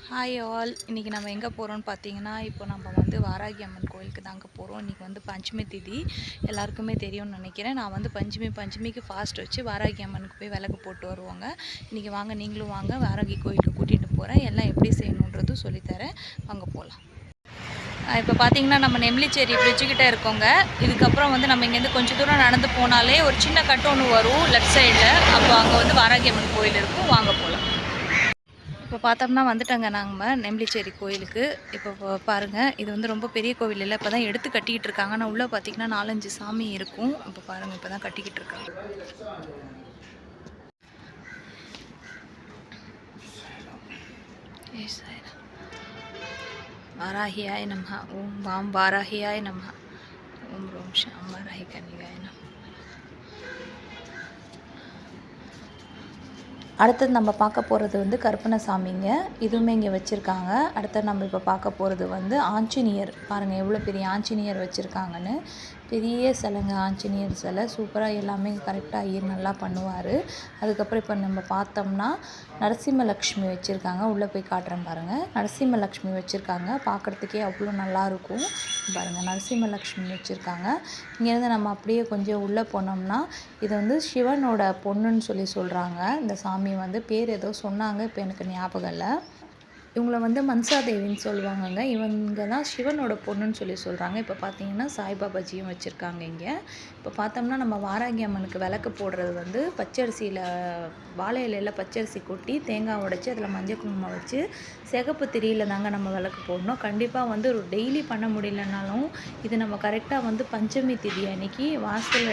Hi all. இன்றைக்கி நம்ம எங்கே போகிறோம்னு பார்த்தீங்கன்னா, இப்போ நம்ம வந்து வாராகி அம்மன் கோயிலுக்கு தாங்க போகிறோம். இன்றைக்கி வந்து பஞ்சமி திதி எல்லாருக்குமே தெரியும்னு நினைக்கிறேன். நான் வந்து பஞ்சமிக்கு ஃபாஸ்ட் வச்சு வாராகி அம்மனுக்கு போய் விளக்கு போட்டு வருவோங்க. இன்றைக்கி வாங்க, நீங்களும் வாங்க, வாராகி கோயிலுக்கு கூட்டிகிட்டு போகிறேன். எல்லாம் எப்படி செய்யணுன்றதும் சொல்லித்தரேன். வாங்க போகலாம். இப்போ பார்த்தீங்கன்னா நம்ம நெம்லிச்சேரி பிரிட்ஜுக்கிட்ட இருக்கோங்க. இதுக்கப்புறம் வந்து நம்ம இங்கேருந்து கொஞ்சம் தூரம் நடந்து போனாலே ஒரு சின்ன கட்டு ஒன்று வரும் லெஃப்ட் சைடில். அப்போ அங்கே வந்து வாராகி அம்மன் கோயில் இருக்கும். வாங்க போகலாம். இப்போ பார்த்தோம்னா வந்துட்டோங்க நாங்கள் நெம்லிச்சேரி கோயிலுக்கு. இப்போ பாருங்கள், இது வந்து ரொம்ப பெரிய கோவில் இல்லை, இப்போ தான் எடுத்து கட்டிக்கிட்டு இருக்காங்க. ஆனால் உள்ளே பார்த்தீங்கன்னா 4-5 சாமி இருக்கும். இப்போ பாருங்கள், இப்போ தான் கட்டிக்கிட்டு இருக்காங்க. வாராகியாய் நமஹ. ஓம் வாம் வாராகியாய் நமஹ. ஓம் ரோம் ஷாம் வாராகி கன்னிகாய் நமஹ. அடுத்தது நம்ம பார்க்க போகிறது வந்து கருப்பணசாமிங்க. இதுவுமே இங்கே வச்சுருக்காங்க. அடுத்தது நம்ம இப்போ பார்க்க போகிறது வந்து ஆஞ்சநேயர். பாருங்கள் எவ்வளோ பெரிய ஆஞ்சநேயர் வச்சுருக்காங்கன்னு. பெரிய சிலைங்க, ஆஞ்சநேயர் சிலை. சூப்பராக எல்லாமே கரெக்டாக நல்லா பண்ணுவார். அதுக்கப்புறம் இப்போ நம்ம பார்த்தோம்னா நரசிம்மலக்ஷ்மி வச்சுருக்காங்க. உள்ளே போய் காட்டுறேன் பாருங்கள். நரசிம்மலக்ஷ்மி வச்சுருக்காங்க. பார்க்குறதுக்கே அவ்வளோ நல்லாயிருக்கும். பாருங்கள், நரசிம்மலக்ஷ்மி வச்சுருக்காங்க. இங்கேருந்து நம்ம அப்படியே கொஞ்சம் உள்ளே போனோம்னா இது வந்து சிவனோட பொண்ணுன்னு சொல்கிறாங்க. இந்த சாமி வந்து பேர் ஏதோ சொன்னாங்க, இப்போ எனக்கு ஞாபகம் இல்லை. இவங்கள வந்து மன்சாதேவின்னு சொல்லுவாங்கங்க. இவங்க தான் சிவனோட பொண்ணுன்னு சொல்கிறாங்க. இப்போ பார்த்தீங்கன்னா சாய்பாபாஜியும் வச்சுருக்காங்க இங்கே. இப்போ பார்த்தோம்னா நம்ம வாராகி அம்மனுக்கு விளக்கு போடுறது வந்து பச்சரிசியில், வாழை இலையில் பச்சரிசி கொட்டி தேங்காய் உடைச்சி அதில் மஞ்சள் குங்குமம் வச்சு சிகப்பு திரியில் தாங்க நம்ம விளக்கு போடணும். கண்டிப்பாக வந்து ஒரு டெய்லி பண்ண முடியலனாலும் இது நம்ம கரெக்டாக வந்து பஞ்சமி திதி அன்றைக்கி வாசல்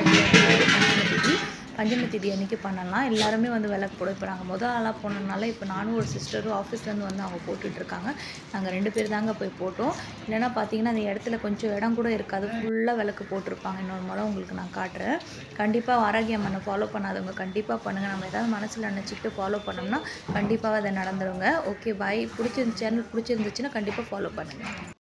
பஞ்சமி திதி அன்றைக்கி பண்ணலாம். எல்லாருமே வந்து விளக்கு போட. இப்போ நாங்கள் முதல் ஆளாக போனதுனால இப்போ நானும் ஒரு சிஸ்டரும் ஆஃபீஸ்லேருந்து வந்து அவங்க போட்டுட்ருக்காங்க. நாங்கள் 2 பேர் தாங்க போய் போட்டோம். இல்லைனா பார்த்தீங்கன்னா அந்த இடத்துல கொஞ்சம் இடம் கூட இருக்காது, ஃபுல்லாக விளக்கு போட்டிருப்பாங்க. இன்னொரு முறை உங்களுக்கு நான் காட்டுறேன். கண்டிப்பாக வாராகி அம்மனை ஃபாலோ பண்ணாதவங்க கண்டிப்பாக பண்ணுங்கள். நம்ம ஏதாவது மனசில் நினச்சிக்கிட்டு ஃபாலோ பண்ணோம்னா கண்டிப்பாக அதை நடந்துருங்க. ஓகே, பாய். சேனல் பிடிச்சிருந்துச்சுன்னா கண்டிப்பாக ஃபாலோ பண்ணுங்கள்.